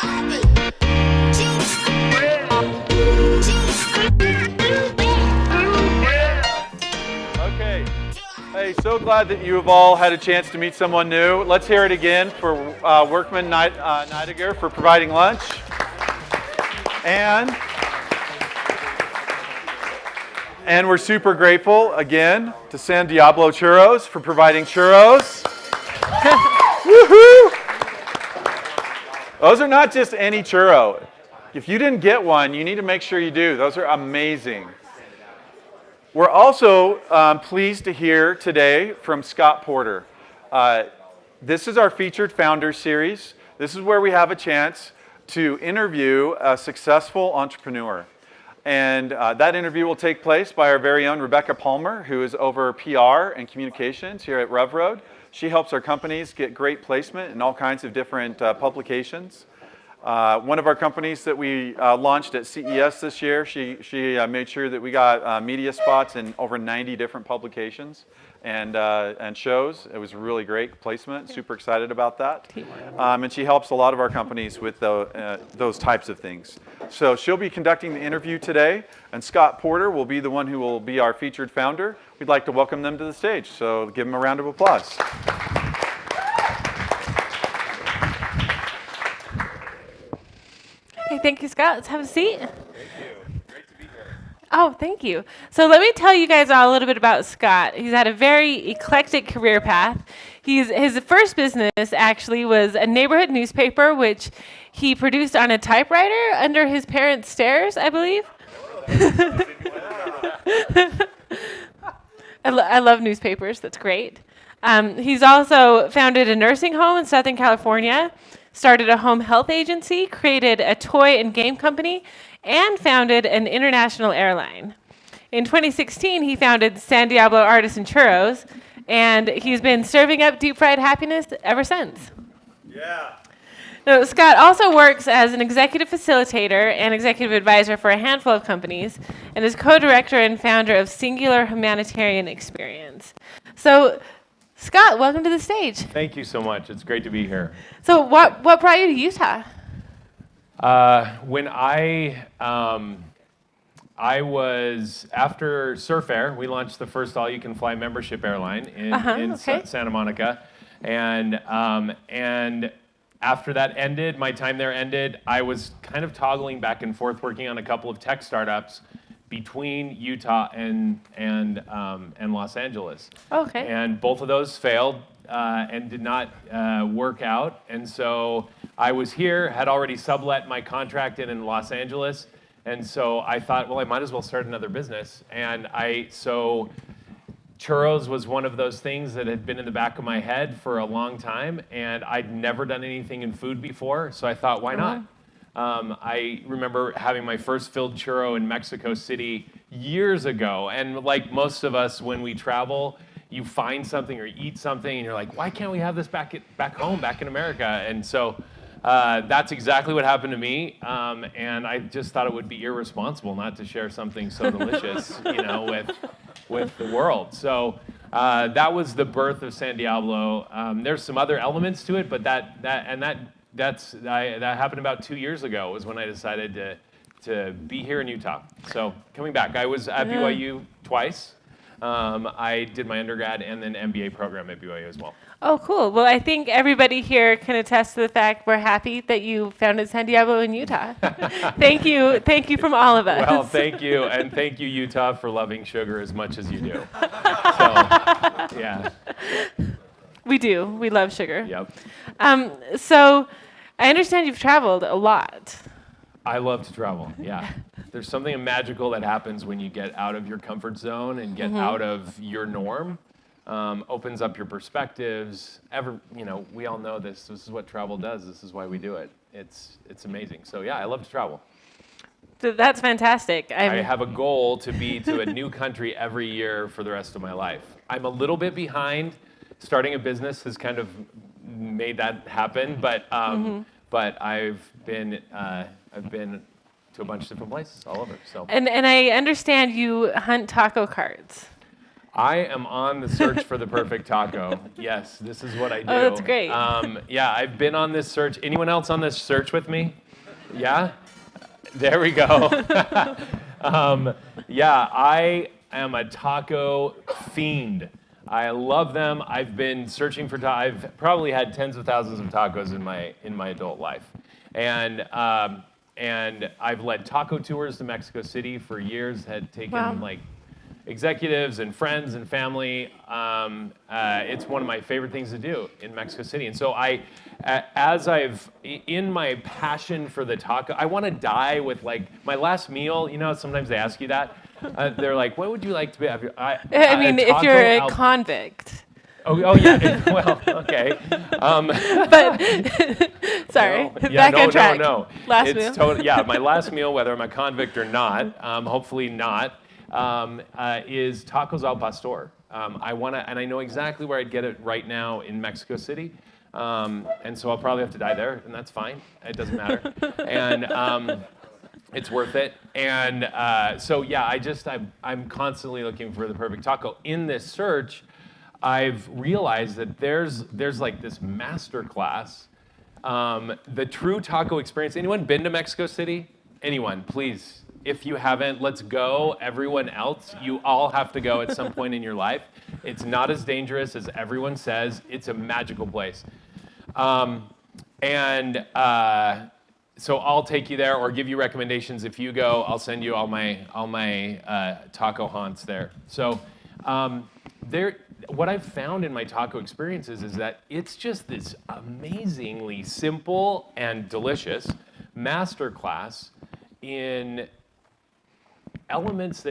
Okay. Hey, so glad that you have all had a chance to meet someone new. Let's hear it again for Workman Neidiger for providing lunch. And we're super grateful, again, to San Diablo Churros for providing churros. Woohoo! Those are not just any churro. If you didn't get one, you need to make sure you do. Those are amazing. We're also pleased to hear today from Scott Porter. This is our featured founder series. This is where we have a chance to interview a successful entrepreneur. And that interview will take place by our very own Rebecca Palmer, who is over PR and communications here at RevRoad. She helps our companies get great placement in all kinds of different publications. One of our companies that we launched at CES this year, she made sure that we got media spots in over 90 different publications and shows. It was really great placement. Super excited about that. And she helps a lot of our companies with those types of things. So she'll be conducting the interview today, and Scott Porter will be the one who will be our featured founder. We'd like to welcome them to the stage, so give them a round of applause. Hey, thank you, Scott. Let's have a seat. Thank you. Great to be here. Oh, thank you. So let me tell you guys all a little bit about Scott. He's had a very eclectic career path. His first business actually was a neighborhood newspaper, which he produced on a typewriter under his parents' stairs, I believe. I love newspapers. That's great. He's also founded a nursing home in Southern California, started a home health agency, created a toy and game company, and founded an international airline. In 2016, he founded San Diablo Artisan Churros, and he's been serving up deep fried happiness ever since. Yeah. Now, Scott also works as an executive facilitator and executive advisor for a handful of companies, and is co-director and founder of Singular Humanitarian Experience. So, Scott, welcome to the stage. Thank you so much. It's great to be here. So what brought you to Utah? When I was, after Surf Air, we launched the first all-you-can-fly membership airline in Santa Monica. And after that ended, my time there ended, I was kind of toggling back and forth working on a couple of tech startups between Utah and Los Angeles. Okay. And both of those failed and did not work out. And so I was here, had already sublet my contract in Los Angeles. And so I thought, well, I might as well start another business. And so churros was one of those things that had been in the back of my head for a long time. And I'd never done anything in food before. So I thought, why not? I remember having my first filled churro in Mexico City years ago. And like most of us, when we travel, you find something or eat something, and you're like, why can't we have this back home, back in America? And so that's exactly what happened to me. And I just thought it would be irresponsible not to share something so delicious, with the world. So that was the birth of San Diablo. There's some other elements to it, but that happened about 2 years ago was when I decided to be here in Utah. So coming back, I was at BYU twice. I did my undergrad and then MBA program at BYU as well. Oh, cool. Well, I think everybody here can attest to the fact we're happy that you founded San Diablo in Utah. Thank you from all of us. Well, thank you, and thank you, Utah, for loving sugar as much as you do. So, yeah. We do. We love sugar. Yep. So I understand you've traveled a lot. I love to travel, yeah. There's something magical that happens when you get out of your comfort zone and get out of your norm. Opens up your perspectives. We all know this. This is what travel does. This is why we do it. It's amazing. So yeah, I love to travel. So that's fantastic. I have a goal to be to a new country every year for the rest of my life. I'm a little bit behind. Starting a business has kind of made that happen, but I've been to a bunch of different places all over. So. And I understand you hunt taco carts. I am on the search for the perfect taco. Yes, this is what I do. Oh, that's great. Yeah, I've been on this search. Anyone else on this search with me? Yeah? There we go. Yeah, I am a taco fiend. I love them. I've been searching for I've probably had tens of thousands of tacos in my adult life. And I've led taco tours to Mexico City for years, had taken like executives and friends and family. It's one of my favorite things to do in Mexico City. And so in my passion for the taco, I want to die with like my last meal. You know, sometimes they ask you that. They're like, what would you like to be? I mean, if you're a convict. Oh yeah. Well, okay. But sorry, back on track. No. Last meal. Yeah, my last meal, whether I'm a convict or not, hopefully not, is tacos al pastor. I want to, and I know exactly where I'd get it right now in Mexico City, and so I'll probably have to die there, and that's fine. It doesn't matter, and it's worth it. And so yeah, I'm constantly looking for the perfect taco. In this search, I've realized that there's like this master class, the true taco experience. Anyone been to Mexico City? Anyone, please. If you haven't, let's go. Everyone else, you all have to go at some point in your life. It's not as dangerous as everyone says. It's a magical place. So I'll take you there or give you recommendations. If you go, I'll send you all my taco haunts there. So what I've found in my taco experiences is that it's just this amazingly simple and delicious masterclass in elements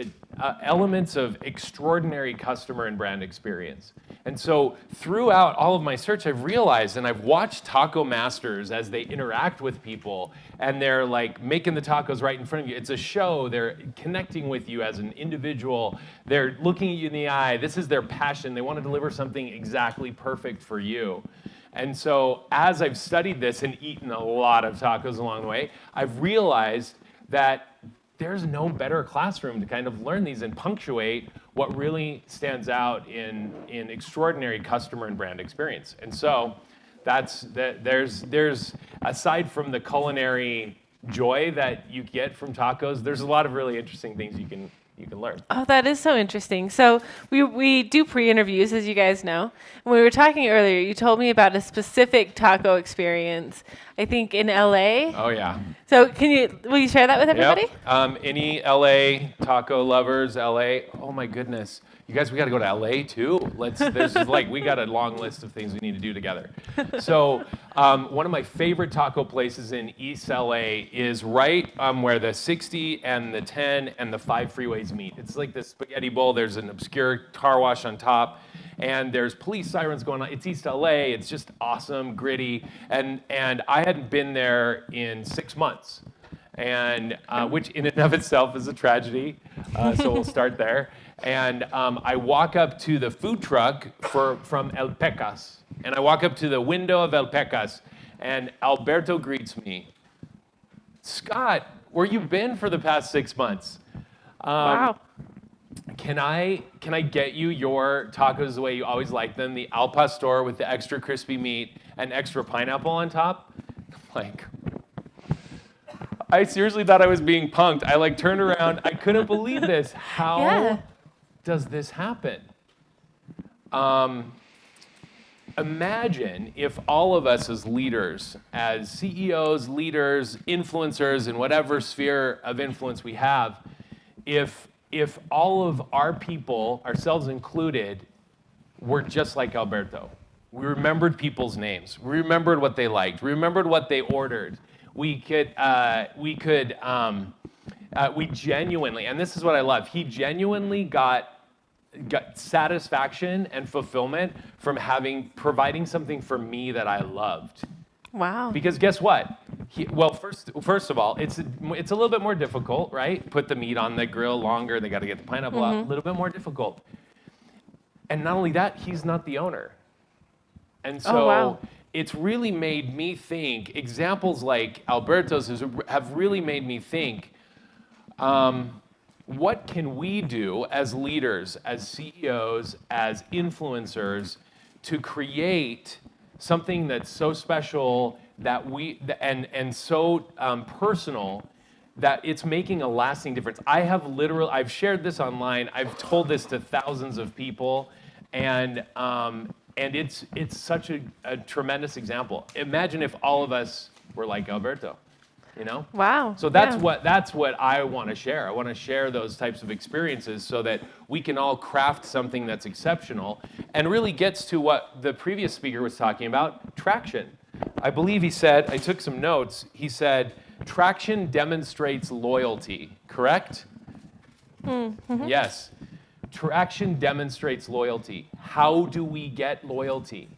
of extraordinary customer and brand experience. And so throughout all of my search, I've realized, and I've watched taco masters as they interact with people, and they're like making the tacos right in front of you. It's a show. They're connecting with you as an individual. They're looking at you in the eye. This is their passion. They want to deliver something exactly perfect for you. And so as I've studied this and eaten a lot of tacos along the way, I've realized that there's no better classroom to kind of learn these and punctuate what really stands out in extraordinary customer and brand experience. And so there's aside from the culinary joy that you get from tacos, there's a lot of really interesting things you can learn. Oh, that is so interesting. So we do pre-interviews, as you guys know. When we were talking earlier, you told me about a specific taco experience, I think in LA. Oh yeah. So will you share that with everybody? Yep. Any LA taco lovers, LA, oh my goodness. You guys, we got to go to LA too. We got a long list of things we need to do together. So one of my favorite taco places in East LA is right where the 60 and the 10 and the 5 freeways meet. It's like this spaghetti bowl. There's an obscure car wash on top, and there's police sirens going on. It's East LA. It's just awesome, gritty, and I hadn't been there in 6 months, and which in and of itself is a tragedy. So we'll start there. And I walk up to the food truck from El Pecas. And I walk up to the window of El Pecas, and Alberto greets me. Scott, where you been for the past 6 months? Wow. Can I get you your tacos the way you always like them, the al pastor with the extra crispy meat and extra pineapple on top? Like, I seriously thought I was being punked. I turned around. I couldn't believe this. How does this happen? Imagine if all of us as leaders, as CEOs, leaders, influencers in whatever sphere of influence we have, if all of our people, ourselves included, were just like Alberto. We remembered people's names. We remembered what they liked. We remembered what they ordered. We genuinely, and this is what I love, he genuinely got satisfaction and fulfillment from providing something for me that I loved. Wow. Because guess what? First of all, it's a little bit more difficult, right? Put the meat on the grill longer. They got to get the pineapple out. A little bit more difficult. And not only that, he's not the owner. And so it's really made me think. Examples like Alberto's have really made me think. what can we do as leaders, as CEOs, as influencers to create something that's so special that and so personal that it's making a lasting difference. I've shared this online. I've told this to thousands of people, and it's such a tremendous example. Imagine if all of us were like Alberto, you know? Wow. So that's what I want to share. I want to share those types of experiences so that we can all craft something that's exceptional and really gets to what the previous speaker was talking about, traction. I believe he said, I took some notes, he said, traction demonstrates loyalty, correct? Mm-hmm. Yes. Traction demonstrates loyalty. How do we get loyalty?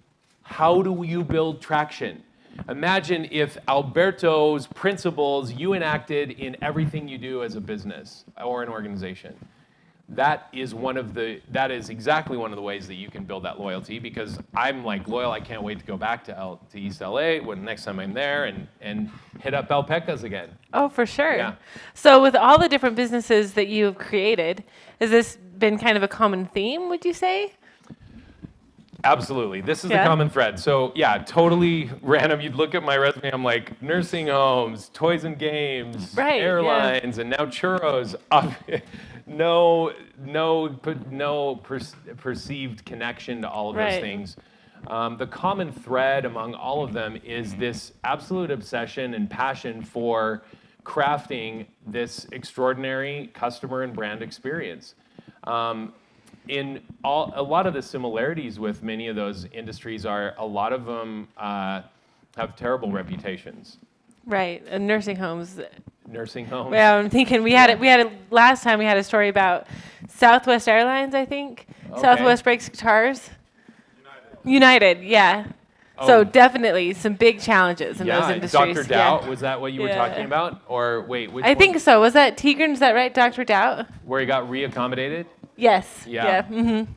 How do you build traction? Imagine if Alberto's principles you enacted in everything you do as a business or an organization. That is exactly one of the ways that you can build that loyalty, because I'm like loyal. I can't wait to go back to East LA when next time I'm there and hit up Alpecas again. Oh, for sure. Yeah. So with all the different businesses that you've created, has this been kind of a common theme, would you say? Absolutely. This is the common thread. So yeah, totally random. You'd look at my resume, I'm like nursing homes, toys and games, airlines, and now churros. No perceived connection to all of those things. The common thread among all of them is this absolute obsession and passion for crafting this extraordinary customer and brand experience. A lot of the similarities with many of those industries are a lot of them have terrible reputations. Right, and nursing homes. Nursing homes. Yeah, I'm thinking we had it last time. We had a story about Southwest Airlines, I think. Okay. Southwest breaks guitars. United, yeah. Oh. So definitely some big challenges in those industries. Dr. Doubt, was that what you were talking about? Or wait, which I think so. Was that Tigran? Is that right, Dr. Doubt? Where he got reaccommodated? Yes. Yeah. Mm-hmm.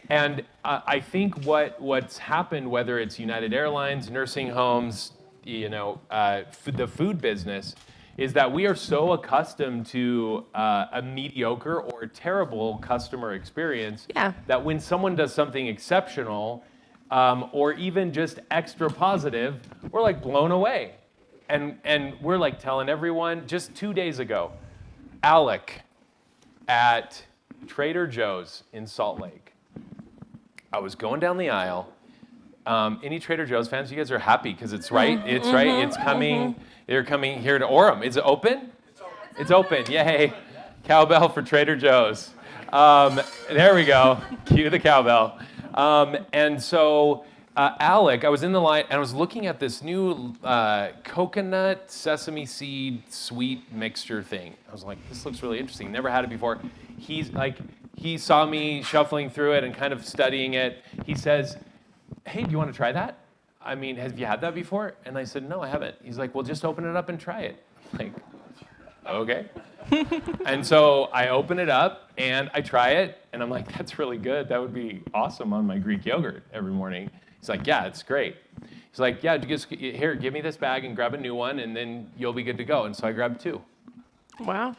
And I think what's happened, whether it's United Airlines, nursing homes, the food business, is that we are so accustomed to a mediocre or terrible customer experience that when someone does something exceptional or even just extra positive, we're like blown away. And we're like telling everyone, just 2 days ago, Alec at Trader Joe's in Salt Lake. I was going down the aisle. Any Trader Joe's fans? You guys are happy because it's right. It's right. It's coming. They're coming here to Orem. Is it open? It's open. Yay! Cowbell for Trader Joe's. There we go. Cue the cowbell. And so Alec, I was in the line and I was looking at this new coconut sesame seed sweet mixture thing. I was like, this looks really interesting. Never had it before. He saw me shuffling through it and kind of studying it. He says, hey, do you want to try that? I mean, have you had that before? And I said, no, I haven't. He's like, well, just open it up and try it. I'm like, okay. And so I open it up and I try it and I'm like, that's really good. That would be awesome on my Greek yogurt every morning. He's like, yeah, it's great. He's like, yeah, just here, give me this bag and grab a new one and then you'll be good to go. And so I grabbed 2. Wow.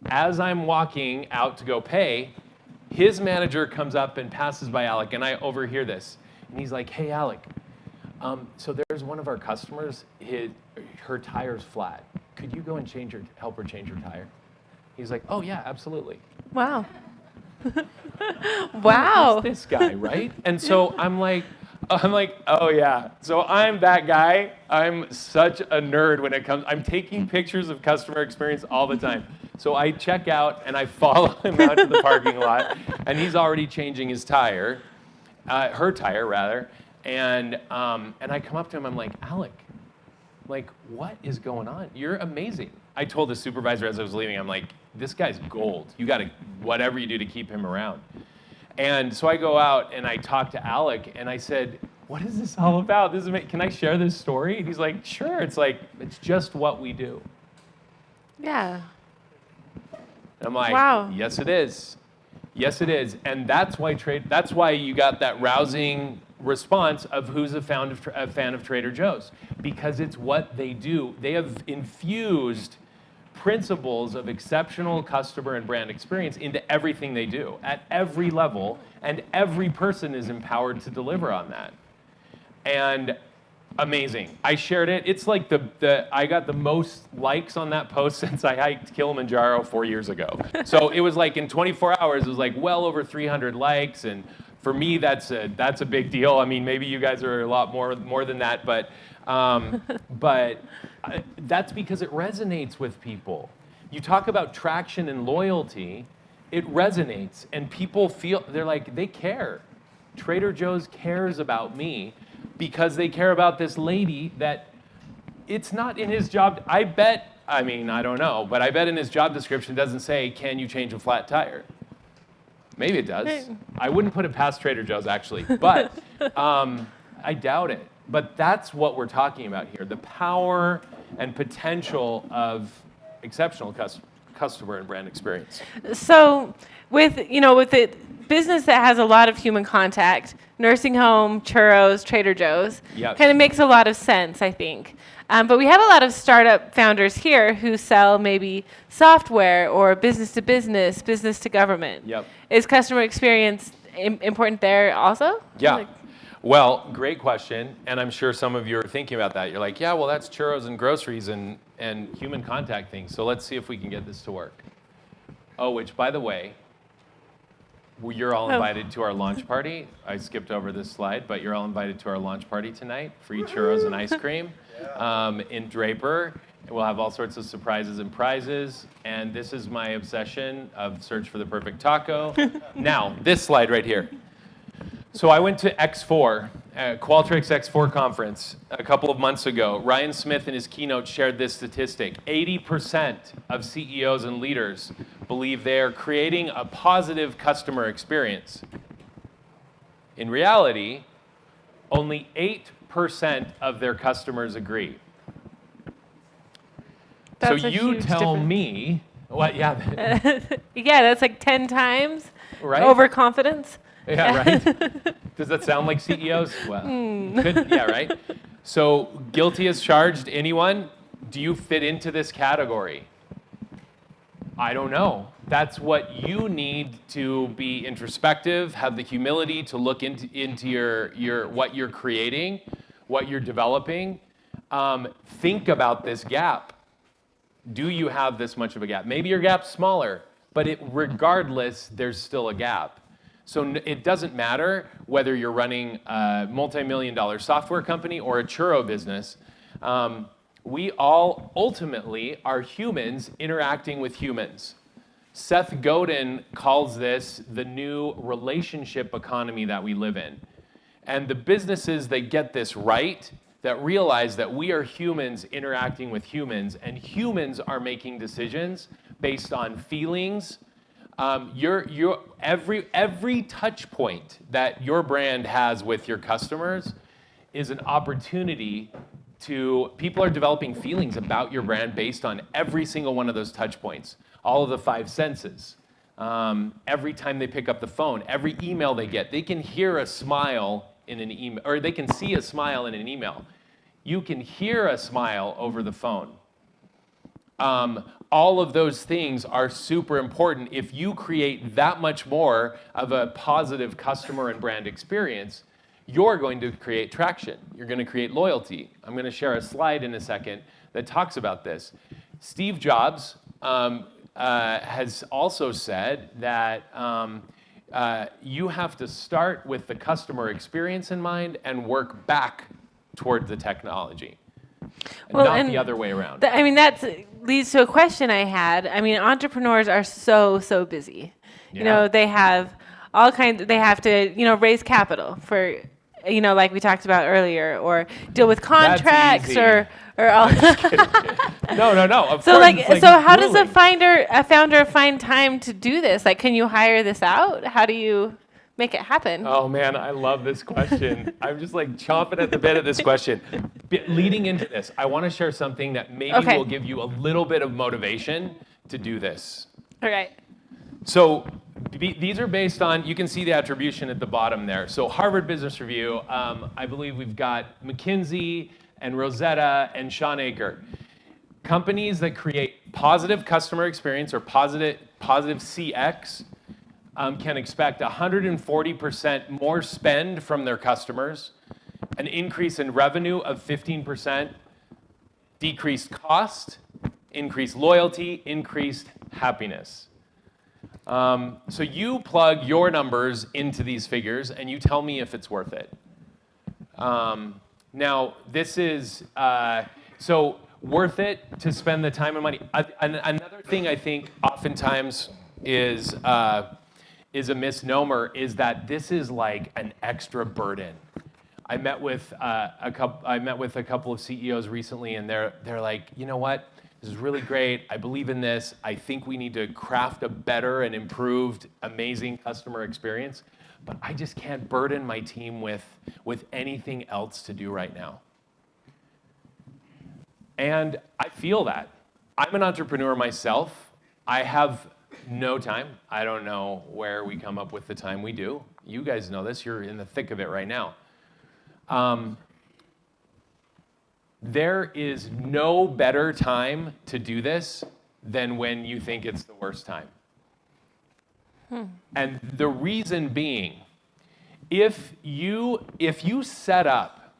As I'm walking out to go pay, his manager comes up and passes by Alec, and I overhear this. And he's like, hey, Alec, so there's one of our customers, her tire's flat. Could you go and help her change her tire? He's like, oh, yeah, absolutely. Wow. Wow. Who's this guy, right? And so I'm like, oh, yeah. So I'm that guy. I'm such a nerd when it comes. I'm taking pictures of customer experience all the time. So I check out and I follow him out to the parking lot, and he's already changing his tire, her tire rather. And I come up to him. I'm like, Alec, like, what is going on? You're amazing. I told the supervisor as I was leaving, I'm like, this guy's gold. You got to whatever you do to keep him around. And so I go out and I talk to Alec and I said, what is this all about? Can I share this story? And he's like, sure. It's like, it's just what we do. Yeah. And I'm like, wow. Yes, it is. Yes, it is. And that's why you got that rousing response of who's a fan of Trader Joe's. Because it's what they do. They have infused principles of exceptional customer and brand experience into everything they do at every level, and every person is empowered to deliver on that. And amazing. I shared it. It's like I got the most likes on that post since I hiked Kilimanjaro 4 years ago. So it was like in 24 hours, it was like well over 300 likes. And for me, that's a big deal. I mean, maybe you guys are a lot more than that, but that's because it resonates with people. You talk about traction and loyalty, it resonates, and people feel, they're like, they care. Trader Joe's cares about me because they care about this lady that it's not in his job. I don't know, but I bet in his job description it doesn't say, can you change a flat tire? Maybe it does. I wouldn't put it past Trader Joe's, actually, but I doubt it. But that's what we're talking about here, the power and potential of exceptional customer and brand experience. So with the business that has a lot of human contact, nursing home, Churros, Trader Joe's, Yep. kind of makes a lot of sense, I think. But we have a lot of startup founders here who sell maybe software or business to business, business to government. Yep. Is customer experience important there also? Yeah. Well, great question, and I'm sure some of you are thinking about that. You're like, yeah, well, that's churros and groceries and human contact things, so let's see if we can get this to work. Oh, which, by the way, you're all invited to our launch party. I skipped over this slide, but you're all invited to our launch party tonight. Free churros and ice cream in Draper. We'll have all sorts of surprises and prizes, and this is my obsession of search for the perfect taco. Now, this slide right here. So I went to X4, Qualtrics X4 conference a couple of months ago. Ryan Smith in his keynote shared this statistic. 80% of CEOs and leaders believe they are creating a positive customer experience. In reality, only 8% of their customers agree. That's so a you huge tell difference. me, what? Yeah. Yeah, that's like 10 times Right? overconfidence. Yeah, right? Does that sound like CEOs? Well, could, yeah, right? So guilty as charged, anyone? Do you fit into this category? I don't know. That's what you need to be introspective, have the humility to look into your what you're creating, what you're developing. Think about this gap. Do you have this much of a gap? Maybe your gap's smaller, but regardless, there's still a gap. So it doesn't matter whether you're running a multi-million-dollar software company or a churro business. We all ultimately are humans interacting with humans. Seth Godin calls this the new relationship economy that we live in. And the businesses that get this right, that realize that we are humans interacting with humans, and humans are making decisions based on feelings. Every touch point that your brand has with your customers is an opportunity to, people are developing feelings about your brand based on every single one of those touch points, all of the 5 senses. Every time they pick up the phone, every email they get, they can hear a smile in an email, or they can see a smile in an email. You can hear a smile over the phone. All of those things are super important. If you create that much more of a positive customer and brand experience, you're going to create traction. You're going to create loyalty. I'm going to share a slide in a second that talks about this. Steve Jobs has also said that you have to start with the customer experience in mind and work back toward the technology. Not the other way around. That leads to a question I had. Entrepreneurs are so busy. Yeah. They have all kinds. They have to, raise capital for, like we talked about earlier, or deal with contracts, easy. or all. No. Of So course, so how does grueling. a founder find time to do this? Like, can you hire this out? How do you make it happen? Oh man, I love this question. I'm just like chomping at the bit of this question. Leading into this, I want to share something that maybe will give you a little bit of motivation to do this. All right. So these are based on, you can see the attribution at the bottom there. So Harvard Business Review, I believe we've got McKinsey and Rosetta and Sean Aker. Companies that create positive customer experience or positive CX can expect 140% more spend from their customers, an increase in revenue of 15%, decreased cost, increased loyalty, increased happiness. So you plug your numbers into these figures and you tell me if it's worth it. Now, this is, so worth it to spend the time and money. Another thing I think oftentimes is a misnomer is that this is like an extra burden. I met with a couple of CEOs recently, and they're like, you know what? This is really great. I believe in this. I think we need to craft a better and improved, amazing customer experience, but I just can't burden my team with anything else to do right now. And I feel that. I'm an entrepreneur myself. I have no time. I don't know where we come up with the time we do. You guys know this. You're in the thick of it right now. There is no better time to do this than when you think it's the worst time. And the reason being, if you set up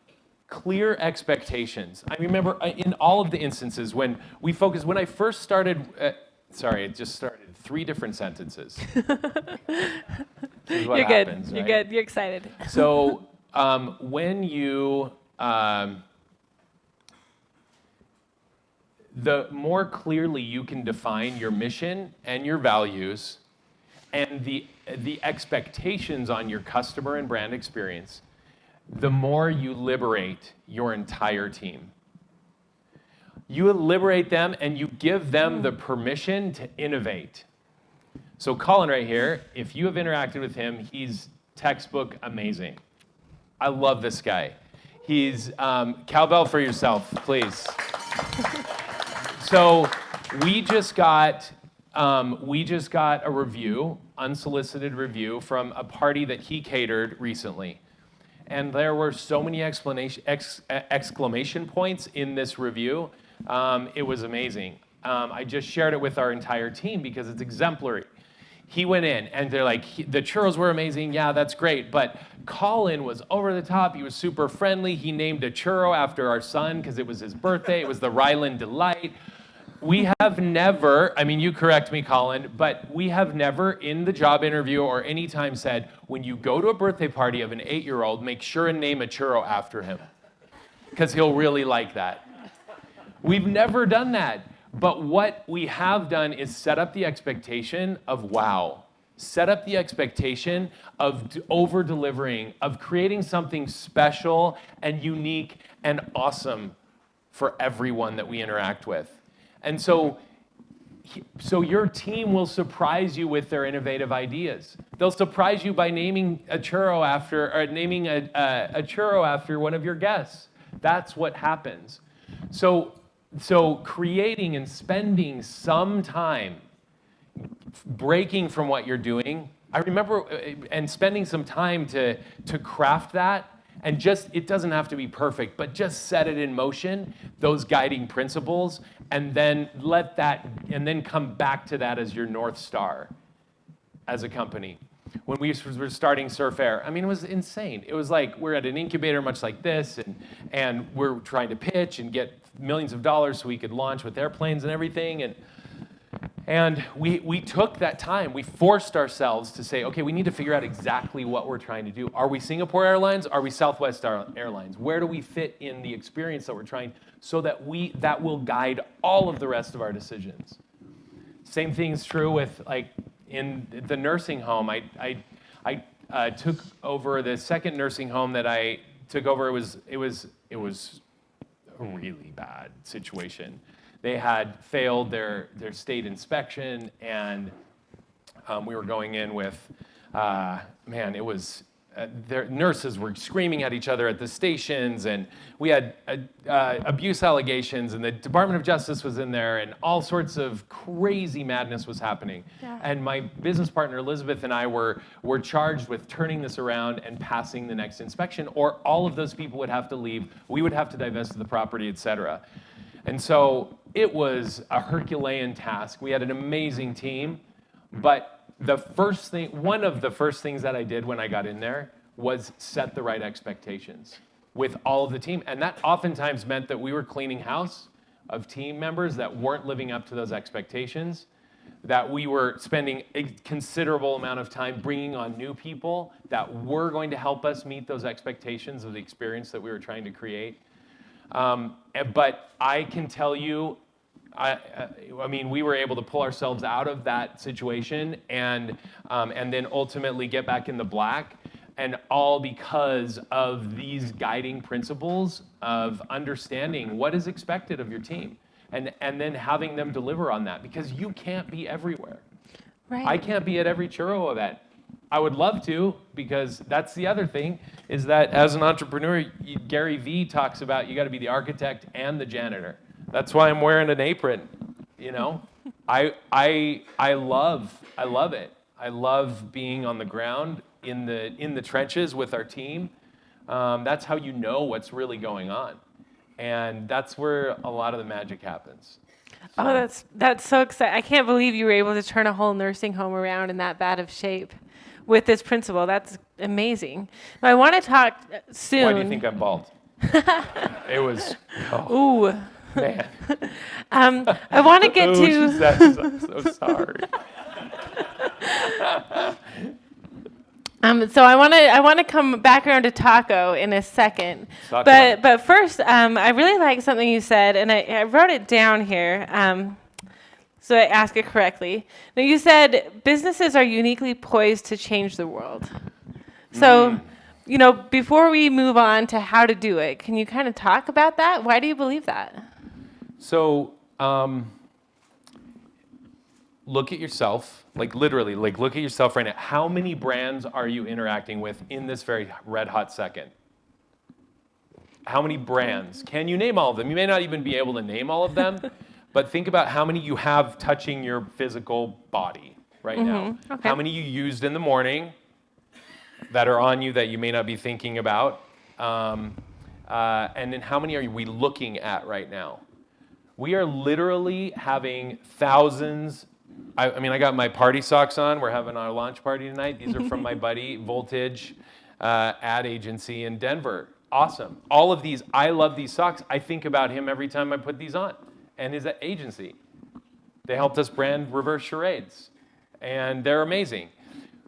clear expectations, I remember in all of the instances when I first started, sorry, it just started 3 different sentences. You're happens, good. Right? You're good. You're excited. So when you, the more clearly you can define your mission and your values and the expectations on your customer and brand experience, the more you liberate your entire team. You liberate them and you give them the permission to innovate. So Colin right here, if you have interacted with him, he's textbook amazing. I love this guy. He's, cowbell for yourself, please. So we just got a review, unsolicited review, from a party that he catered recently. And there were so many exclamation points in this review. It was amazing. I just shared it with our entire team because it's exemplary. He went in and they're like, the churros were amazing. Yeah, that's great. But Colin was over the top. He was super friendly. He named a churro after our son because it was his birthday. It was the Ryland Delight. We have never, I mean, you correct me, Colin, but we have never in the job interview or any time said, when you go to a birthday party of an 8-year-old, make sure and name a churro after him because he'll really like that. We've never done that. But what we have done is set up the expectation of wow. Set up the expectation of over-delivering, of creating something special and unique and awesome for everyone that we interact with. And so your team will surprise you with their innovative ideas. They'll surprise you by naming a churro after, or naming a churro after one of your guests. That's what happens. So creating and spending some time breaking from what you're doing, I remember, and spending some time to craft that, and just, it doesn't have to be perfect, but just set it in motion, those guiding principles, and then and then come back to that as your North Star as a company. When we were starting Surf Air, I mean, it was insane. It was like we're at an incubator much like this, and we're trying to pitch and get millions of dollars so we could launch with airplanes and everything. And we took that time. We forced ourselves to say, okay, we need to figure out exactly what we're trying to do. Are we Singapore Airlines? Are we Southwest Airlines? Where do we fit in the experience that we're trying, so that that will guide all of the rest of our decisions. Same thing is true with, like, in the nursing home. I took over the second nursing home that I took over. It was a really bad situation. They had failed their state inspection, and we were going in with, man, it was, their nurses were screaming at each other at the stations, and we had abuse allegations, and the Department of Justice was in there, and all sorts of crazy madness was happening. Yeah. And my business partner, Elizabeth, and I were charged with turning this around and passing the next inspection, or all of those people would have to leave. We would have to divest of the property, et cetera. And so it was a Herculean task. We had an amazing team, but one of the first things that I did when I got in there was set the right expectations with all of the team. And that oftentimes meant that we were cleaning house of team members that weren't living up to those expectations, that we were spending a considerable amount of time bringing on new people that were going to help us meet those expectations of the experience that we were trying to create. But I can tell you, I mean, we were able to pull ourselves out of that situation and then ultimately get back in the black, and all because of these guiding principles of understanding what is expected of your team, and then having them deliver on that, because you can't be everywhere. Right. I can't be at every churro event. I would love to, because that's the other thing, is that as an entrepreneur, Gary Vee talks about you got to be the architect and the janitor. That's why I'm wearing an apron, you know? I love it. I love being on the ground in the trenches with our team. That's how you know what's really going on. And that's where a lot of the magic happens. So. Oh, that's so exciting. I can't believe you were able to turn a whole nursing home around in that bad of shape with this principle. That's amazing. Now, I want to talk soon. Why do you think I'm bald? It was, Ooh. man. I want to get Ooh, to... she says, I'm so sorry. So I want to come back around to taco in a second, Taco. but first I really like something you said, and I wrote it down here, so I ask it correctly. Now, you said businesses are uniquely poised to change the world. So, you know, before we move on to how to do it, can you kind of talk about that? Why do you believe that? So, look at yourself, like literally, like look at yourself right now. How many brands are you interacting with in this very red hot second? How many brands? Can you name all of them? You may not even be able to name all of them, but think about how many you have touching your physical body right now. Okay. How many you used in the morning that are on you that you may not be thinking about? And then how many are we looking at right now? We are literally having thousands. I mean, I got my party socks on. We're having our launch party tonight. These are from my buddy, Voltage ad agency in Denver. Awesome. All of these, I love these socks. I think about him every time I put these on, and his agency. They helped us brand Reverse Charades, and they're amazing.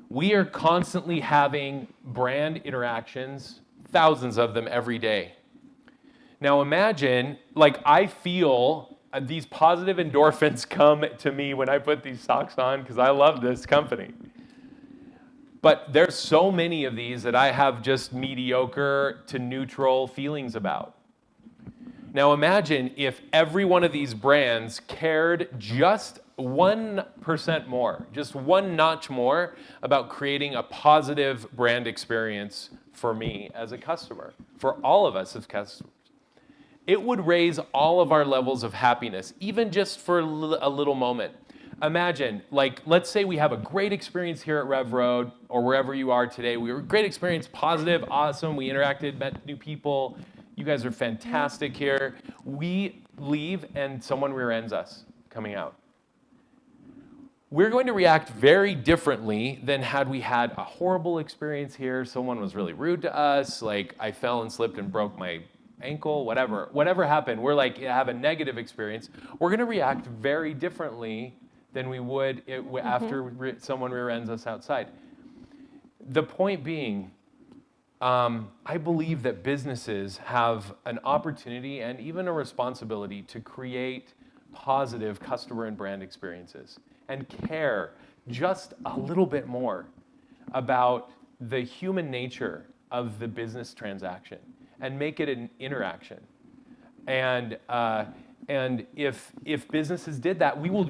We are constantly having brand interactions, thousands of them every day. Now imagine, like I feel these positive endorphins come to me when I put these socks on because I love this company. But there's so many of these that I have just mediocre to neutral feelings about. Now imagine if every one of these brands cared just 1% more, just one notch more about creating a positive brand experience for me as a customer, for all of us as customers. It would raise all of our levels of happiness, even just for a little moment. Imagine, like, let's say we have a great experience here at RevRoad or wherever you are today. We were great experience, positive, awesome. We interacted, met new people. You guys are fantastic here. We leave and someone rear ends us coming out. We're going to react very differently than had we had a horrible experience here. Someone was really rude to us. Like I fell and slipped and broke my ankle, whatever happened, we're like, have a negative experience. We're going to react very differently than we would after someone rear ends us outside. The point being, I believe that businesses have an opportunity and even a responsibility to create positive customer and brand experiences and care just a little bit more about the human nature of the business transaction and make it an interaction. And if businesses did that, we will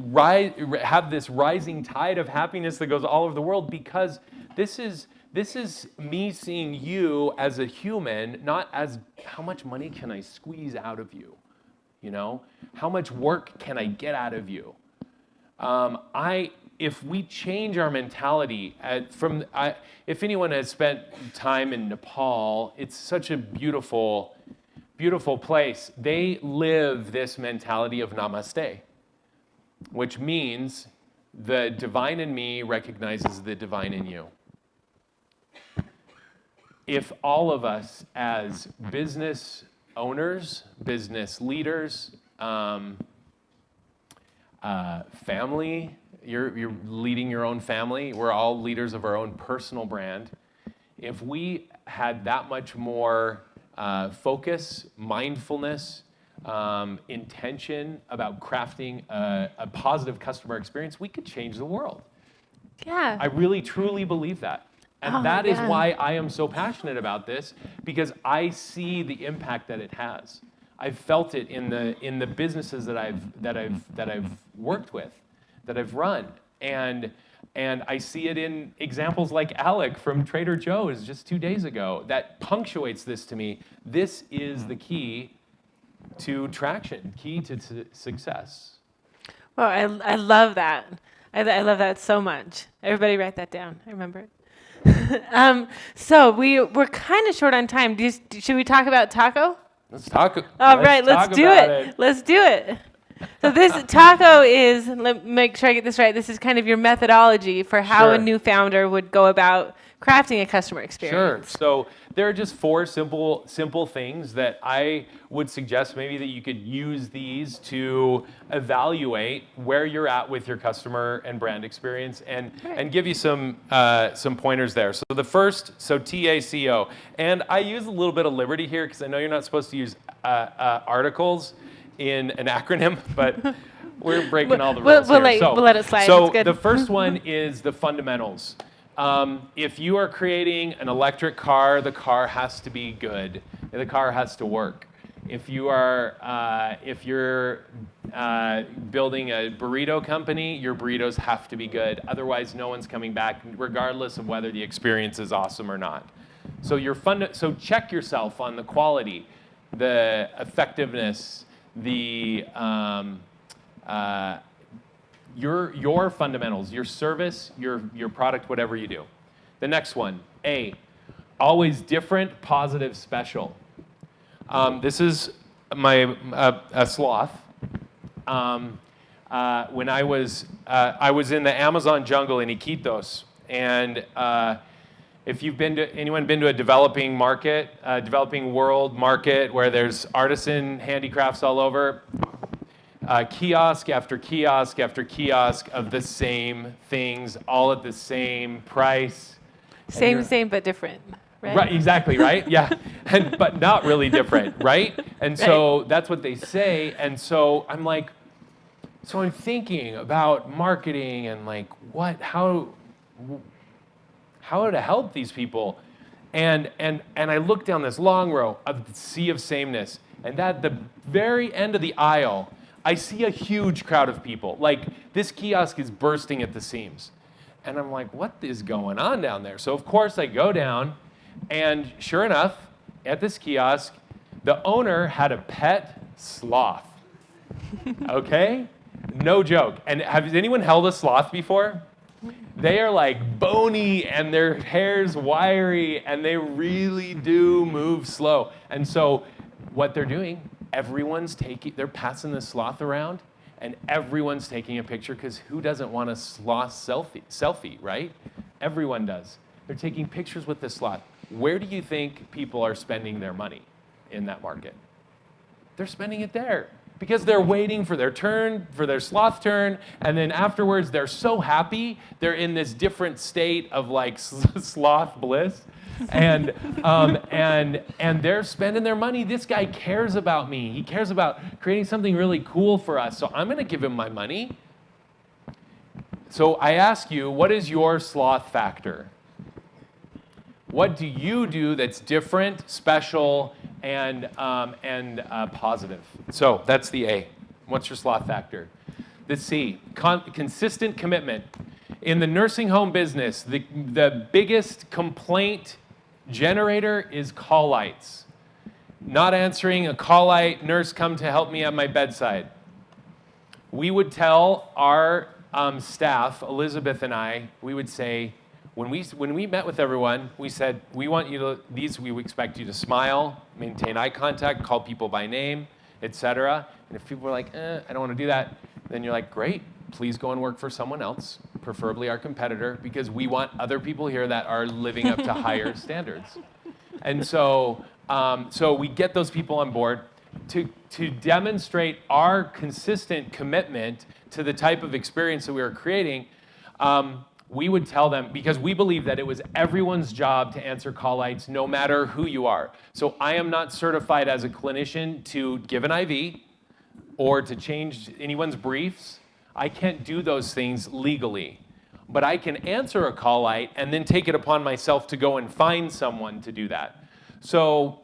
have this rising tide of happiness that goes all over the world, because this is me seeing you as a human, not as how much money can I squeeze out of you, you know? How much work can I get out of you? If we change our mentality if anyone has spent time in Nepal, it's such a beautiful beautiful place, they live this mentality of namaste, which means the divine in me recognizes the divine in you. If all of us as business owners, business leaders, family, you're leading your own family, we're all leaders of our own personal brand. If we had that much more focus, mindfulness, intention about crafting a positive customer experience, we could change the world. Yeah. I really, truly believe that. And that is why I am so passionate about this, because I see the impact that it has. I've felt it in the businesses that I've worked with, that I've run, and I see it in examples like Alec from Trader Joe's just 2 days ago that punctuates this to me. This is the key to traction, key to success. Well, I love that. I love that so much. Everybody write that down. I remember it. So we're kind of short on time. Should we talk about taco? Let's talk. All right, let's do it. Let's do it. So this taco is, let me make sure I get this right, this is kind of your methodology for how a new founder would go about crafting a customer experience. Sure. So there are just 4 simple things that I would suggest maybe that you could use these to evaluate where you're at with your customer and brand experience, and give you some pointers there. So the first, TACO, and I use a little bit of liberty here because I know you're not supposed to use articles in an acronym, but we're breaking all the rules here. We'll let it slide. So it's good. the first one is the fundamentals. If you are creating an electric car, the car has to be good. The car has to work. If you're building a burrito company, your burritos have to be good. Otherwise, no one's coming back, regardless of whether the experience is awesome or not. So so check yourself on the quality, the effectiveness, your fundamentals, your service, your product, whatever you do. The next one, A, always different, positive, special. This is a sloth. When I was in the Amazon jungle in Iquitos, and if anyone been to a developing market, developing world market where there's artisan handicrafts all over, kiosk after kiosk after kiosk of the same things, all at the same price. Same but different, right? Right, exactly, right? Yeah, but not really different, right? And so that's what they say. And so I'm like, I'm thinking about marketing and like how to help these people. And I look down this long row of the sea of sameness, and at the very end of the aisle, I see a huge crowd of people. Like, this kiosk is bursting at the seams. And I'm like, what is going on down there? So, of course, I go down, and sure enough, at this kiosk, the owner had a pet sloth. Okay? No joke. And has anyone held a sloth before? They are like bony, and their hair's wiry, and they really do move slow. And so what they're doing, they're passing the sloth around, and everyone's taking a picture, because who doesn't want a sloth selfie, right? Everyone does. They're taking pictures with the sloth. Where do you think people are spending their money in that market? They're spending it there because they're waiting for their turn, for their sloth turn, and then afterwards they're so happy. They're in this different state of like sloth bliss. And they're spending their money. This guy cares about me. He cares about creating something really cool for us. So I'm going to give him my money. So I ask you, what is your sloth factor? What do you do that's different, special, and positive? So that's the A. What's your sloth factor? The C, consistent commitment. In the nursing home business, the biggest complaint generator is call lights. Not answering a call light, nurse, come to help me at my bedside. We would tell our staff, Elizabeth and I, we would say, when we met with everyone, we said, we expect you to smile, maintain eye contact, call people by name, etc. And if people were like, I don't want to do that, then you're like, great, please go and work for someone else, preferably our competitor, because we want other people here that are living up to higher standards. And so we get those people on board to demonstrate our consistent commitment to the type of experience that we were creating. We would tell them, because we believe that it was everyone's job to answer call-outs no matter who you are. So I am not certified as a clinician to give an IV or to change anyone's briefs. I can't do those things legally. But I can answer a call-out and then take it upon myself to go and find someone to do that. So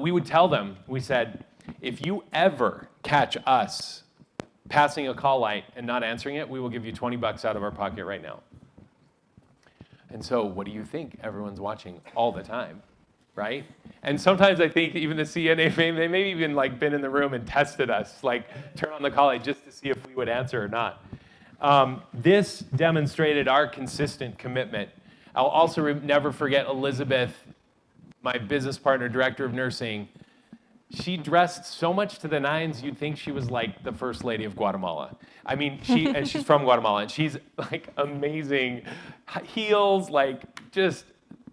we would tell them, we said, if you ever catch us passing a call-out and not answering it, we will give you $20 out of our pocket right now. And so what do you think? Everyone's watching all the time, right? And sometimes I think even the CNA, they may even like been in the room and tested us, like turn on the call-out just to see if we would answer or not. This demonstrated our consistent commitment. I'll also never forget Elizabeth, my business partner, director of nursing. She dressed so much to the nines, you'd think she was like the first lady of Guatemala. I mean, and she's from Guatemala, and she's like amazing. Heels, like just,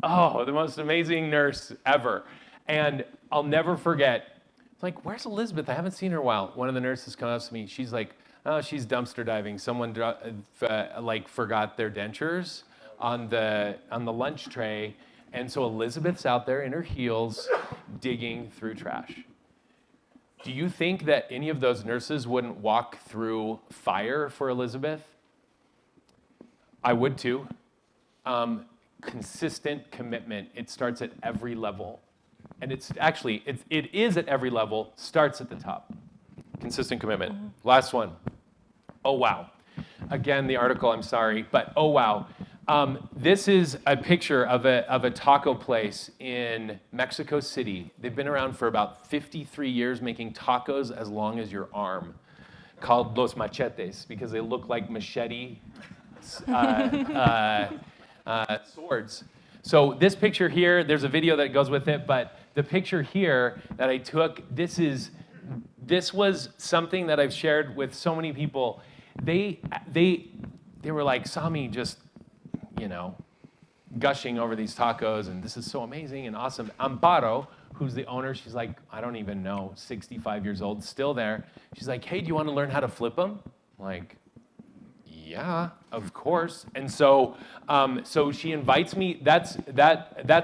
the most amazing nurse ever. And I'll never forget, it's like, where's Elizabeth? I haven't seen her in a while. One of the nurses comes up to me. She's like, oh, she's dumpster diving. Someone forgot their dentures on the lunch tray. And so Elizabeth's out there in her heels digging through trash. Do you think that any of those nurses wouldn't walk through fire for Elizabeth? I would too. Consistent commitment. It starts at every level. And it is at every level, starts at the top. Consistent commitment. Mm-hmm. Last one. Oh, wow. Again, the article, I'm sorry, but oh, wow. This is a picture of a taco place in Mexico City. They've been around for about 53 years making tacos as long as your arm, called Los Machetes, because they look like machete swords. So this picture here, there's a video that goes with it, but the picture here that I took, this was something that I've shared with so many people. They were like, Sami, just, gushing over these tacos, and this is so amazing and awesome. Amparo, who's the owner, she's like, I don't even know, 65 years old, still there. She's like, hey, do you want to learn how to flip them? I'm like, yeah, of course. And so she invites me. That's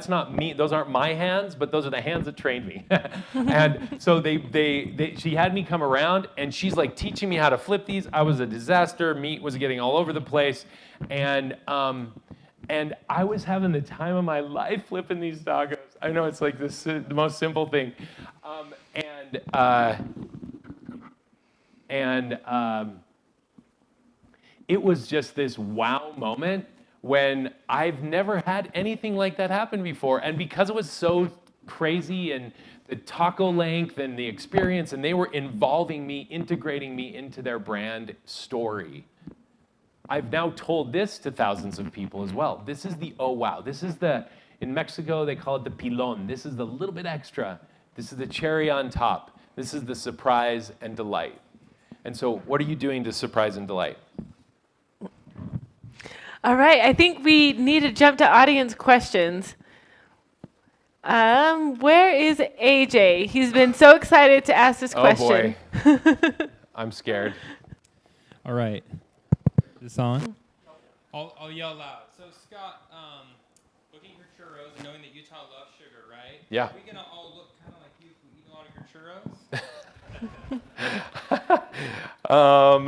not me. Those aren't my hands, but those are the hands that trained me. And so she had me come around, and she's like teaching me how to flip these. I was a disaster. Meat was getting all over the place, and I was having the time of my life flipping these tacos. I know it's like the most simple thing, it was just this wow moment when I've never had anything like that happen before. And because it was so crazy and the taco length and the experience, and they were involving me, integrating me into their brand story, I've now told this to thousands of people as well. This is the oh wow. This is in Mexico, they call it the pilon. This is the little bit extra. This is the cherry on top. This is the surprise and delight. And so what are you doing to surprise and delight? All right, I think we need to jump to audience questions. Where is AJ? He's been so excited to ask this question. Oh boy, I'm scared. All right, is this on? I'll yell loud. So Scott, looking at your churros and knowing that Utah loves sugar, right? Yeah. Are we gonna all look kind of like you if we eat a lot of your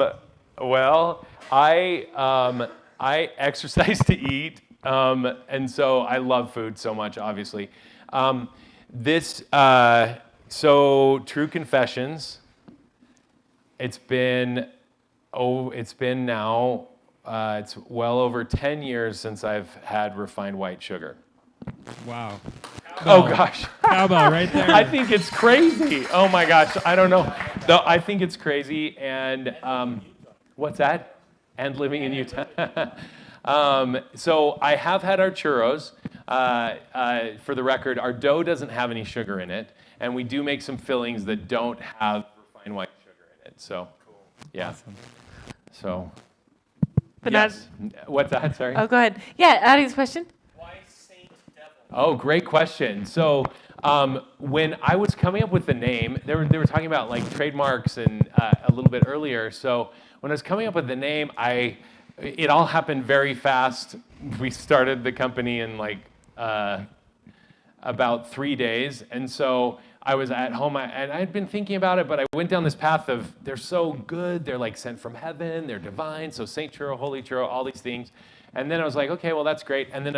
churros? Well, I exercise to eat, and so I love food so much, obviously. So true confessions, it's been now, it's well over 10 years since I've had refined white sugar. Wow. Oh gosh. Cowbell right there. I think it's crazy. Oh my gosh, I don't know. No, I think it's crazy, and what's that? And living in Utah. So I have had our churros. For the record, our dough doesn't have any sugar in it, and we do make some fillings that don't have refined white sugar in it. So, yeah. Awesome. So, But yes. What's that? Sorry. Oh, go ahead. Yeah, audience question. Why Saint Devil? Oh, great question. So when I was coming up with the name, they were talking about like trademarks and a little bit earlier. So when I was coming up with the name, it all happened very fast. We started the company in like about 3 days, and so I was at home, and I had been thinking about it, but I went down this path of they're so good, they're like sent from heaven, they're divine, so Saint Churro, Holy Churro, all these things. And then I was like, okay, well that's great. And then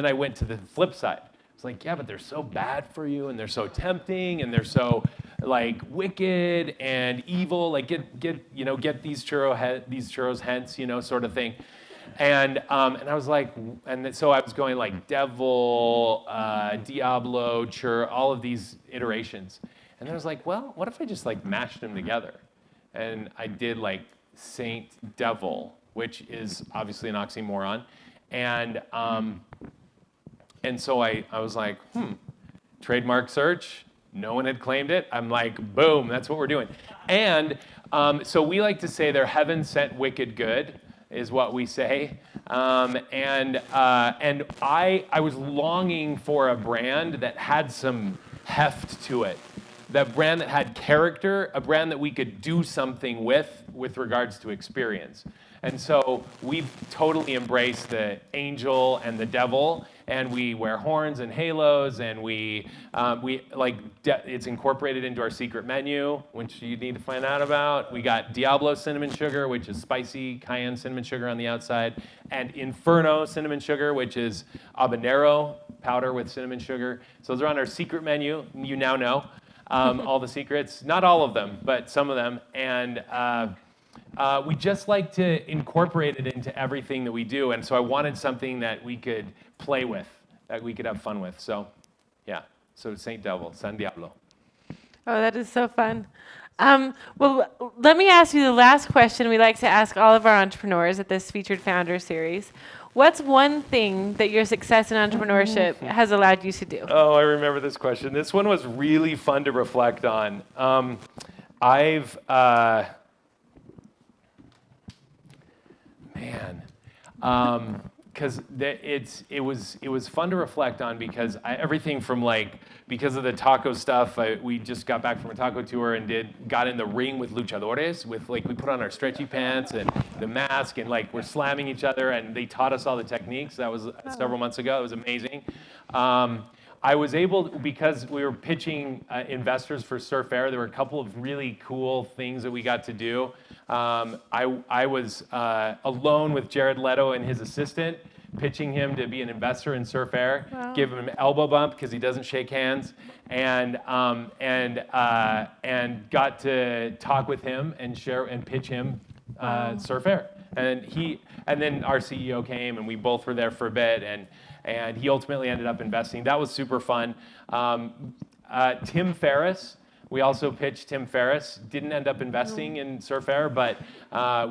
I went to the flip side. It's like, yeah, but they're so bad for you, and they're so tempting, and they're so like wicked and evil. Like get these churros hence, sort of thing. And I was like, so I was going like devil, Diablo, churro, all of these iterations. And then I was like, well, what if I just like mashed them together? And I did like Saint Devil, which is obviously an oxymoron. And so I was like, trademark search. No one had claimed it. I'm like, boom, that's what we're doing. And so we like to say they're heaven sent wicked good, is what we say. And I was longing for a brand that had some heft to it. That brand that had character, a brand that we could do something with regards to experience. And so we've totally embraced the angel and the devil, and we wear horns and halos, and it's incorporated into our secret menu, which you need to find out about. We got Diablo cinnamon sugar, which is spicy cayenne cinnamon sugar on the outside, and Inferno cinnamon sugar, which is habanero powder with cinnamon sugar. So those are on our secret menu. You now know all the secrets. Not all of them, but some of them. And we just like to incorporate it into everything that we do. And so I wanted something that we could play with, that we could have fun with. So, yeah. So Saint Devil, San Diablo. Oh, that is so fun. Well, let me ask you the last question we like to ask all of our entrepreneurs at this Featured Founder series. What's one thing that your success in entrepreneurship has allowed you to do? Oh, I remember this question. This one was really fun to reflect on. Because it was fun to reflect on because everything from because of the taco stuff, we just got back from a taco tour and got in the ring with luchadores we put on our stretchy pants and the mask and we're slamming each other, and they taught us all the techniques. That was several months ago. It was amazing. I was able, because we were pitching investors for Surf Air, there were a couple of really cool things that we got to do. I was alone with Jared Leto and his assistant, pitching him to be an investor in Surf Air, give him an elbow bump because he doesn't shake hands, and got to talk with him and share and pitch him Surf Air. And then our CEO came, and we both were there for a bit, and he ultimately ended up investing. That was super fun. Tim Ferriss. We also pitched Tim Ferriss. Didn't end up investing in Surf Air, but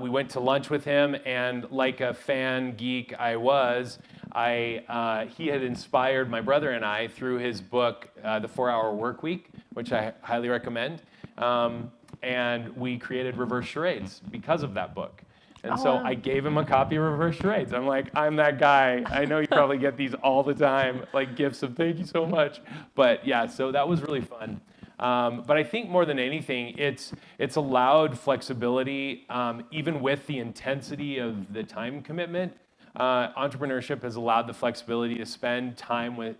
we went to lunch with him, and like a fan geek I was, he had inspired my brother and I through his book, The 4-Hour Workweek, which I highly recommend. And we created Reverse Charades because of that book. And so I gave him a copy of Reverse Charades. I'm like, I'm that guy. I know you probably get these all the time, like gifts of thank you so much. But yeah, so that was really fun. But I think more than anything, it's allowed flexibility, even with the intensity of the time commitment. Entrepreneurship has allowed the flexibility to spend time with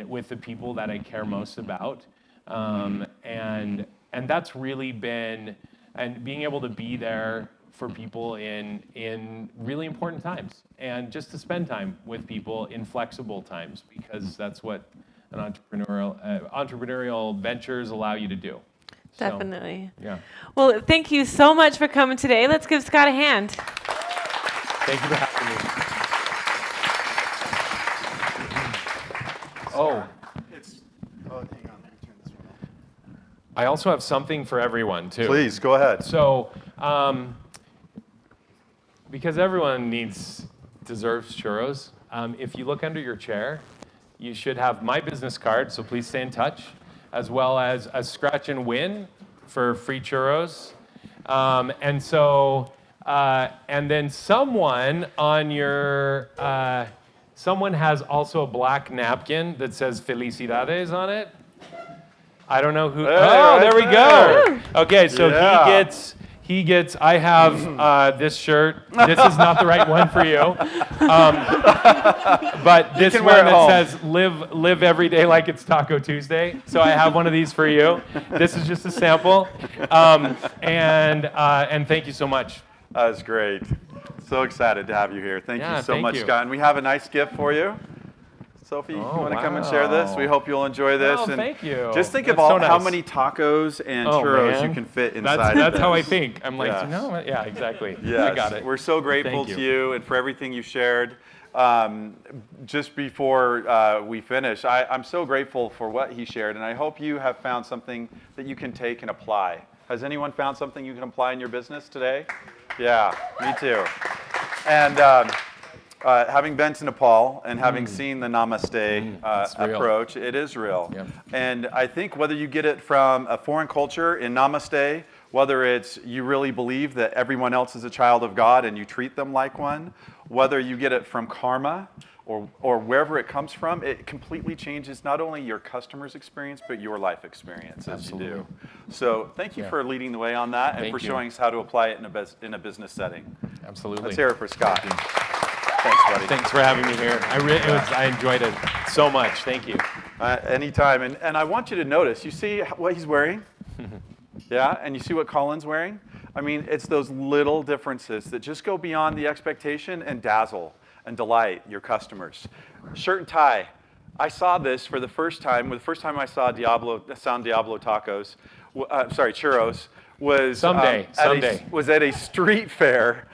with the people that I care most about, and that's really been, and being able to be there for people in really important times, and just to spend time with people in flexible times, because that's what an entrepreneurial ventures allow you to do. Definitely. So, yeah. Well, thank you so much for coming today. Let's give Scott a hand. Thank you for having me. Oh. Hang on. Let me turn this one off. I also have something for everyone, too. Please, go ahead. So, because everyone needs deserves churros. If you look under your chair, you should have my business card, so please stay in touch, as well as a scratch and win for free churros. And then someone on your, someone has also a black napkin that says Felicidades on it. I don't know who. Hey, oh, right there we there. go. Okay, so Yeah. he gets, I have this shirt. This is not the right one for you. But this can one wear it home. that says live every day like it's Taco Tuesday. So I have one of these for you. This is just a sample. And thank you so much. That was great. So excited to have you here. Thank Yeah, you so thank much, you. Scott. And we have a nice gift for you. Sophie, you want to come and share this? wow. We hope you'll enjoy this. Oh, and thank you. Just think That's of all so how nice. many tacos and Oh, churros man. you can fit inside. That's of how I this. think. I'm like, Yes. no, yeah, exactly. Yes. I got it. We're so grateful Thank to you. you and for everything you shared. Just before we finish, I'm so grateful for what he shared, and I hope you have found something that you can take and apply. Has anyone found something you can apply in your business today? Yeah, me too. And having been to Nepal and having seen the Namaste it's real. approach, it is real. Yep. And I think whether you get it from a foreign culture in Namaste, whether it's you really believe that everyone else is a child of God and you treat them like one, whether you get it from karma or wherever it comes from, it completely changes not only your customer's experience, but your life experience as you do. So thank you Yeah. for leading the way on that and Thank for you. showing us how to apply it in a business setting. Absolutely. Let's hear it for Scott. Thank you. Thanks, buddy. Thanks for having me here. I enjoyed it so much. Thank you. Anytime. And I want you to notice, you see what he's wearing? Yeah, and you see what Colin's wearing? I mean, it's those little differences that just go beyond the expectation and dazzle and delight your customers. Shirt and tie. I saw this for the first time. The first time I saw Diablo tacos, churros, was Someday. was at a street fair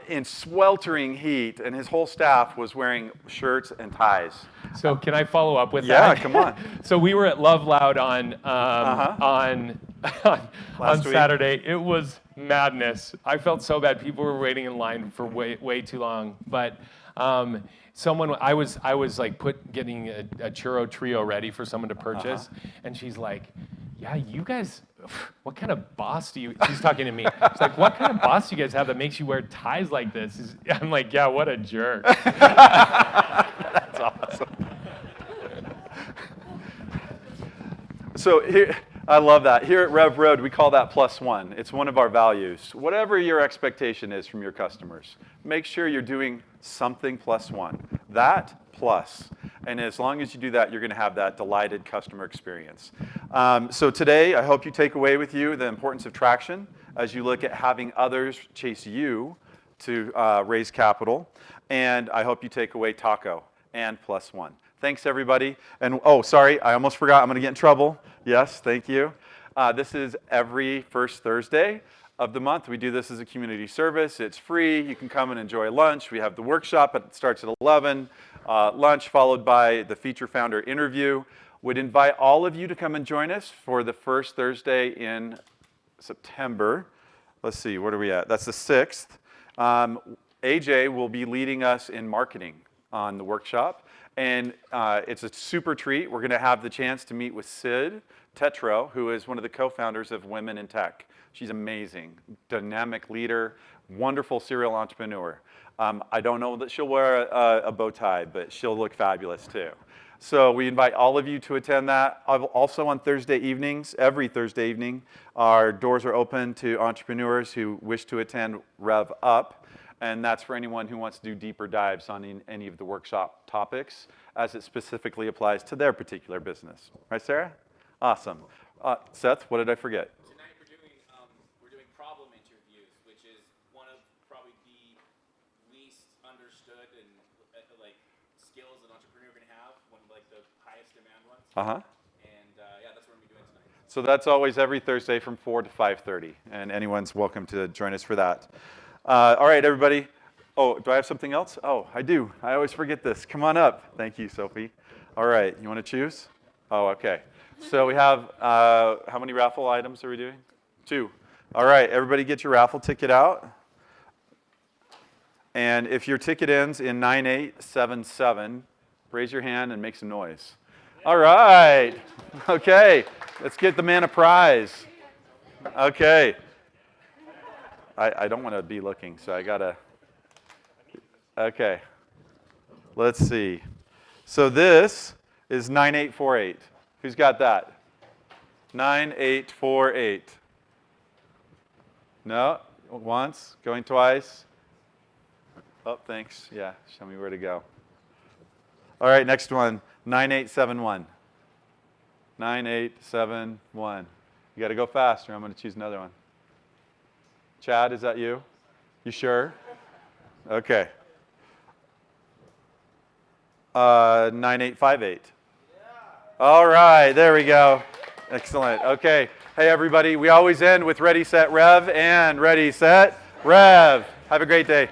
in sweltering heat, and his whole staff was wearing shirts and ties. So can I follow up with Yeah, that? come on. So we were at Love Loud on Last week. Saturday. It was madness. I felt so bad. People were waiting in line for way too long. But I was like getting a churro trio ready for someone to purchase, and she's like, "Yeah, you guys, what kind of boss do you?" She's talking to me. She's like, "What kind of boss do you guys have that makes you wear ties like this?" I'm like, "Yeah, what a jerk." That's awesome. So here, I love that. Here at RevRoad, we call that +1. It's one of our values. Whatever your expectation is from your customers, make sure you're doing something +1. That plus. And as long as you do that, you're going to have that delighted customer experience. So today, I hope you take away with you the importance of traction as you look at having others chase you to raise capital. And I hope you take away taco and +1. Thanks, everybody. And oh, sorry, I almost forgot. I'm going to get in trouble. Yes, thank you. This is every first Thursday of the month. We do this as a community service. It's free. You can come and enjoy lunch. We have the workshop. It starts at 11. Lunch followed by the feature founder interview. Would invite all of you to come and join us for the first Thursday in September. Let's see, what are we at? That's the 6th. AJ will be leading us in marketing on the workshop. And it's a super treat. We're going to have the chance to meet with Sid Tetro, who is one of the co-founders of Women in Tech. She's amazing, dynamic leader, wonderful serial entrepreneur. I don't know that she'll wear a bow tie, but she'll look fabulous too. So we invite all of you to attend that. Also on Thursday evenings, every Thursday evening, our doors are open to entrepreneurs who wish to attend Rev Up. And that's for anyone who wants to do deeper dives on any of the workshop topics as it specifically applies to their particular business. Right, Sarah? Awesome. Seth, what did I forget? Tonight we're doing problem interviews, which is one of probably the least understood and like skills an entrepreneur can have, one of like the highest demand ones. And yeah, that's what we're gonna be doing tonight. So that's always every Thursday from 4 to 5:30, and anyone's welcome to join us for that. All right, everybody. Oh, do I have something else? Oh, I do. I always forget this. Come on up. Thank you, Sophie. All right, you want to choose? Oh, okay. So we have, how many raffle items are we doing? 2. All right, everybody get your raffle ticket out. And if your ticket ends in 9877, raise your hand and make some noise. All right. Okay. Let's get the man a prize. Okay. I don't want to be looking, so I got to. Okay. Let's see. So this is 9848. Who's got that? 9848. No? Once? Going twice? Oh, thanks. Yeah, show me where to go. All right, next one. 9871. 9871. You got to go faster. I'm going to choose another one. Chad, is that you? You sure? Okay. 9858. All right, there we go. Excellent. Okay. Hey, everybody, we always end with ready, set, rev, and ready, set, rev. Have a great day.